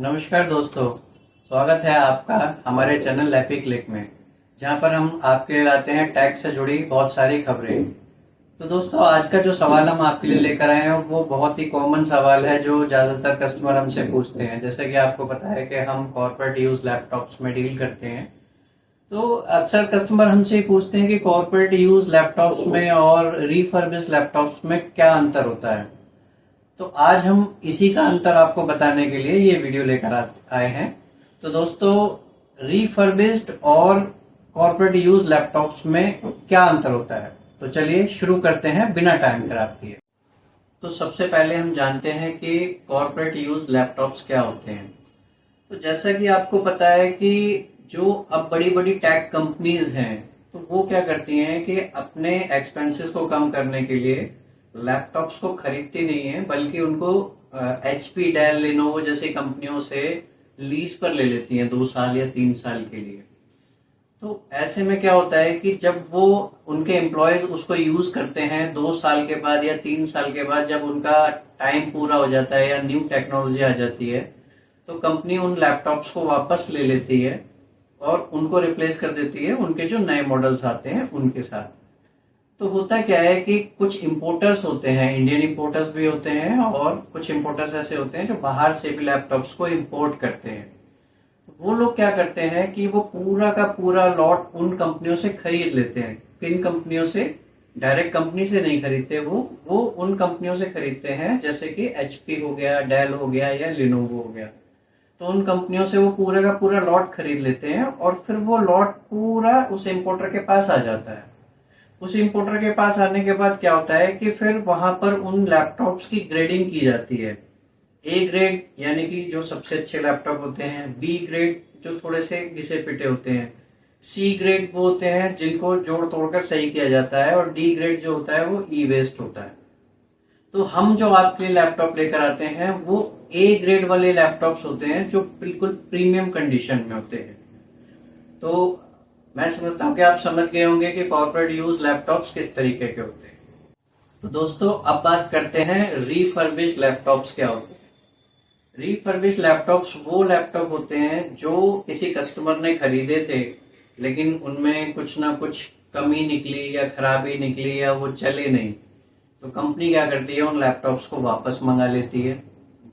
नमस्कार दोस्तों, स्वागत है आपका हमारे चैनल लैपी क्लिक में, जहां पर हम आपके लिए लाते हैं टैक्स से जुड़ी बहुत सारी खबरें। तो दोस्तों, आज का जो सवाल हम आपके लिए लेकर आए हैं वो बहुत ही कॉमन सवाल है जो ज़्यादातर कस्टमर हमसे पूछते हैं। जैसे कि आपको पता है कि हम कॉर्पोरेट यूज लैपटॉप्स में डील करते हैं, तो अक्सर कस्टमर हमसे ही पूछते हैं कि कॉर्पोरेट यूज लैपटॉप्स में और रिफर्बिश्ड लैपटॉप्स में क्या अंतर होता है। तो आज हम इसी का अंतर आपको बताने के लिए ये वीडियो लेकर आए हैं। तो दोस्तों, रिफर्बिश्ड और कॉर्पोरेट यूज लैपटॉप्स में क्या अंतर होता है, तो चलिए शुरू करते हैं बिना टाइम खराब किए। तो सबसे पहले हम जानते हैं कि कॉर्पोरेट यूज लैपटॉप्स क्या होते हैं। तो जैसा कि आपको पता है कि जो अब बड़ी बड़ी टेक कंपनीज हैं, तो वो क्या करती हैं कि अपने एक्सपेंसेस को कम करने के लिए लैपटॉप्स को खरीदती नहीं है, बल्कि उनको HP, डेल, लिनोवो जैसी कंपनियों से लीज पर ले लेती हैं 2 साल या 3 साल के लिए। तो ऐसे में क्या होता है कि जब वो उनके एम्प्लॉयज उसको यूज करते हैं 2 साल के बाद या 3 साल के बाद, जब उनका टाइम पूरा हो जाता है या न्यू टेक्नोलॉजी आ जाती है, तो कंपनी उन लैपटॉप्स को वापस ले लेती है और उनको रिप्लेस कर देती है उनके जो नए मॉडल्स आते हैं उनके साथ। तो होता क्या है कि कुछ इंपोर्टर्स होते हैं, इंडियन इंपोर्टर्स भी होते हैं, और कुछ इंपोर्टर्स ऐसे होते हैं जो बाहर से भी लैपटॉप्स को इंपोर्ट करते हैं। तो वो लोग क्या करते हैं कि वो पूरा का पूरा लॉट उन कंपनियों से खरीद लेते हैं। किन कंपनियों से? डायरेक्ट कंपनी से नहीं खरीदते, वो उन कंपनियों से खरीदते हैं, जैसे कि HP हो गया, डेल हो गया या लिनोवो हो गया। तो उन कंपनियों से वो पूरा का पूरा लॉट खरीद लेते हैं और फिर वो लॉट पूरा उस इंपोर्टर के पास आ जाता है। उस इंपोर्टर के पास आने के बाद क्या होता है कि फिर वहां पर उन लैपटॉप्स की ग्रेडिंग की जाती है। A ग्रेड यानी कि जो सबसे अच्छे लैपटॉप होते हैं, B ग्रेड जो थोड़े से घिसे पिटे होते हैं, C ग्रेड वो होते हैं जिनको जोड़ तोड़कर सही किया जाता है, और D ग्रेड जो होता है वो ई वेस्ट होता है। तो हम जो आपके लिए लैपटॉप लेकर आते हैं वो A ग्रेड वाले लैपटॉप्स होते हैं जो बिल्कुल प्रीमियम कंडीशन में होते हैं। तो मैं समझता हूँ कि आप समझ गए होंगे कि कॉर्पोरेट यूज लैपटॉप्स किस तरीके के होते हैं। तो दोस्तों, अब बात करते हैं रिफर्बिश्ड लैपटॉप्स क्या होते हैं। रिफर्बिश्ड लैपटॉप्स वो लैपटॉप होते हैं जो किसी कस्टमर ने खरीदे थे, लेकिन उनमें कुछ ना कुछ कमी निकली या खराबी निकली या वो चले नहीं। तो कंपनी क्या करती है, उन लैपटॉप्स को वापस मंगा लेती है।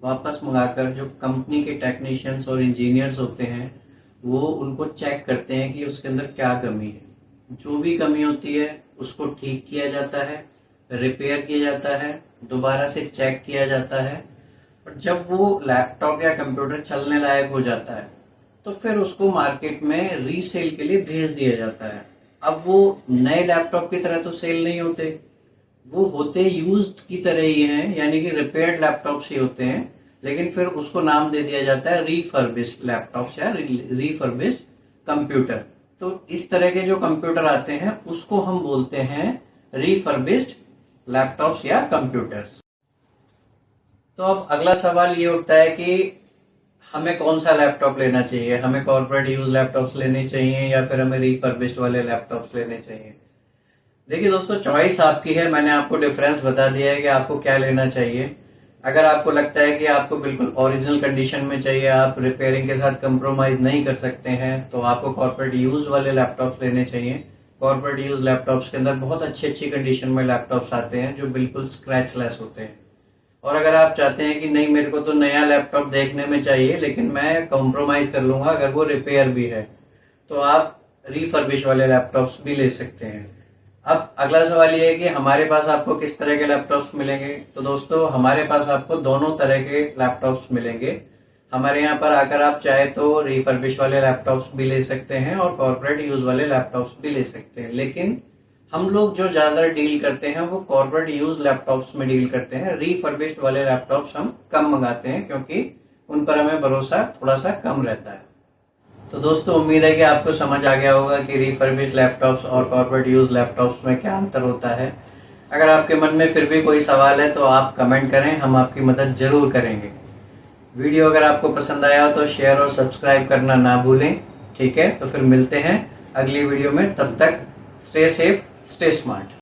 वापस मंगाकर जो कंपनी के टेक्नीशियंस और इंजीनियर्स होते हैं वो उनको चेक करते हैं कि उसके अंदर क्या कमी है। जो भी कमी होती है उसको ठीक किया जाता है, रिपेयर किया जाता है, दोबारा से चेक किया जाता है, और जब वो लैपटॉप या कंप्यूटर चलने लायक हो जाता है तो फिर उसको मार्केट में रीसेल के लिए भेज दिया जाता है। अब वो नए लैपटॉप की तरह तो सेल नहीं होते, वो होते यूज्ड की तरह ही हैं, यानी कि रिपेयर्ड लैपटॉप्स ही होते हैं, लेकिन फिर उसको नाम दे दिया जाता है रिफर्बिश्ड लैपटॉप्स या रिफर्बिश्ड कंप्यूटर। तो इस तरह के जो कंप्यूटर आते हैं उसको हम बोलते हैं रिफर्बिश्ड लैपटॉप्स या कंप्यूटर्स। तो अब अगला सवाल ये उठता है कि हमें कौन सा लैपटॉप लेना चाहिए, हमें कॉर्पोरेट यूज लैपटॉप्स लेने चाहिए या फिर हमें रिफर्बिश्ड वाले लैपटॉप्स लेने चाहिए। देखिए दोस्तों, चॉइस आपकी है। मैंने आपको डिफरेंस बता दिया है कि आपको क्या लेना चाहिए। अगर आपको लगता है कि आपको बिल्कुल ओरिजिनल कंडीशन में चाहिए, आप रिपेयरिंग के साथ कंप्रोमाइज नहीं कर सकते हैं, तो आपको कॉर्पोरेट यूज वाले लैपटॉप्स लेने चाहिए। कॉर्पोरेट यूज लैपटॉप्स के अंदर बहुत अच्छी अच्छी कंडीशन में लैपटॉप्स आते हैं जो बिल्कुल स्क्रैचलेस होते हैं। और अगर आप चाहते हैं कि नहीं, मेरे को तो नया लैपटॉप देखने में चाहिए लेकिन मैं कॉम्प्रोमाइज कर लूंगा अगर वो रिपेयर भी है, तो आप रिफर्बिश वाले लैपटॉप्स भी ले सकते हैं। अब अगला सवाल ये है कि हमारे पास आपको किस तरह के लैपटॉप्स मिलेंगे। तो दोस्तों, हमारे पास आपको दोनों तरह के लैपटॉप्स मिलेंगे। हमारे यहाँ पर आकर आप चाहे तो रिफर्बिश वाले लैपटॉप्स भी ले सकते हैं और कॉर्पोरेट यूज वाले लैपटॉप्स भी ले सकते हैं, लेकिन हम लोग जो ज्यादा डील करते हैं वो कॉर्पोरेट यूज लैपटॉप्स में डील करते हैं। रिफर्बिश्ड वाले लैपटॉप्स हम कम मंगाते हैं क्योंकि उन पर हमें भरोसा थोड़ा सा कम रहता है। तो दोस्तों, उम्मीद है कि आपको समझ आ गया होगा कि रिफर्बिश्ड लैपटॉप्स और कॉर्पोरेट यूज लैपटॉप्स में क्या अंतर होता है। अगर आपके मन में फिर भी कोई सवाल है तो आप कमेंट करें, हम आपकी मदद जरूर करेंगे। वीडियो अगर आपको पसंद आया हो तो शेयर और सब्सक्राइब करना ना भूलें। ठीक है, तो फिर मिलते हैं अगली वीडियो में। तब तक स्टे सेफ, स्टे स्मार्ट।